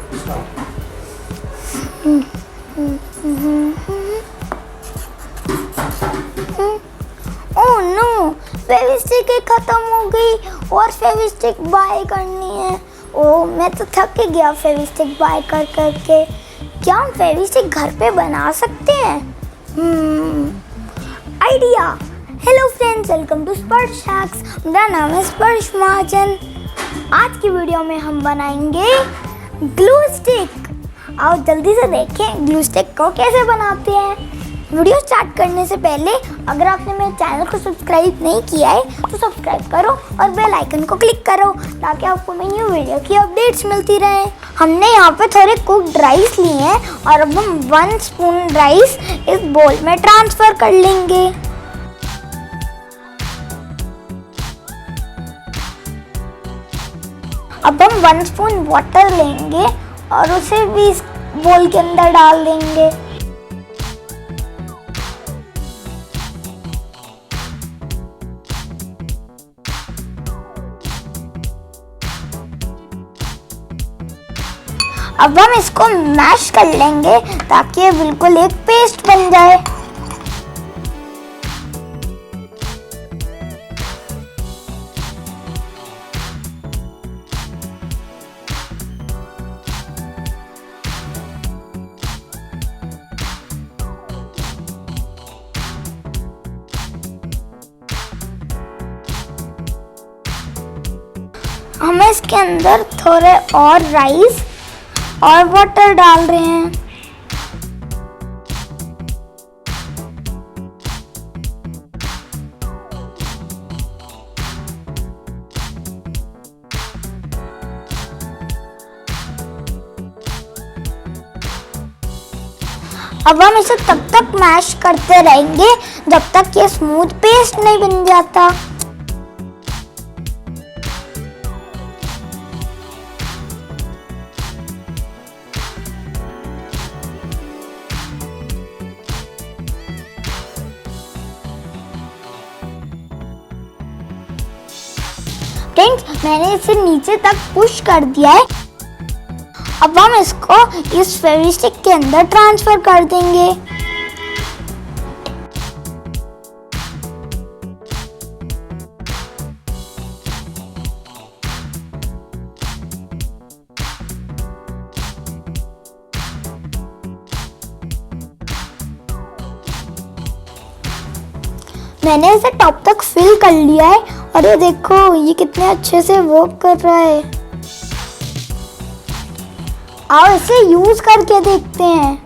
Oh no, Fevistick खत्म हो गई और फेविस्टिक बाय करनी है। ओह, मैं तो थक गया फेविस्टिक बाय कर करके। क्या हम फेविस्टिक घर पे बना सकते हैं? Idea. Hello friends, welcome to Sparsh. मेरा नाम है स्पर्श महाजन। आज की वीडियो में हम बनाएंगे ग्लू स्टिक। आओ जल्दी से देखें ग्लू स्टिक को कैसे बनाते हैं। वीडियो स्टार्ट करने से पहले अगर आपने मेरे चैनल को सब्सक्राइब नहीं किया है तो सब्सक्राइब करो और बेल आइकन को क्लिक करो ताकि आपको मेरी न्यू वीडियो की अपडेट्स मिलती रहे। हमने यहाँ पे थोड़े कुक्ड राइस लिए हैं और अब हम 1 स्पून राइस इस बोल में ट्रांसफ़र कर लेंगे। अब हम 1 स्पून वाटर लेंगे और उसे भी इस बोल के अंदर डाल देंगे। अब हम इसको मैश कर लेंगे ताकि ये बिल्कुल एक पेस्ट बन जाए। हम इसके अंदर थोड़े और राइस और वाटर डाल रहे हैं। अब हम इसे तब तक मैश करते रहेंगे जब तक ये स्मूथ पेस्ट नहीं बन जाता। फ्रेंड्स, मैंने इसे नीचे तक पुश कर दिया है। अब हम इसको इस फेविस्टिक के अंदर ट्रांसफर कर देंगे। मैंने इसे टॉप तक फिल कर लिया है और ये देखो ये कितने अच्छे से वर्क कर रहा है। आओ इसे यूज करके देखते हैं।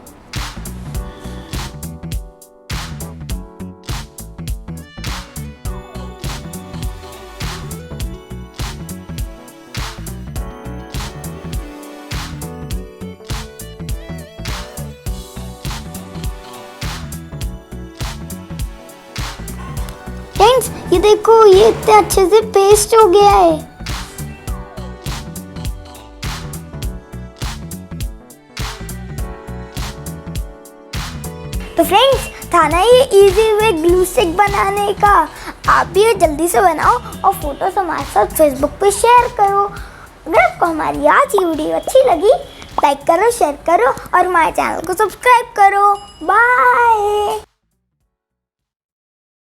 फ्रेंड्स, ये देखो ये इतने अच्छे से पेस्ट हो गया है। तो फ्रेंड्स, था ना ये इजी वे ग्लू स्टिक बनाने का। आप भी ये जल्दी से बनाओ और फोटोज हमारे साथ फेसबुक पे शेयर करो। अगर आपको हमारी आज की वीडियो अच्छी लगी लाइक करो, शेयर करो और हमारे चैनल को सब्सक्राइब करो। बाय।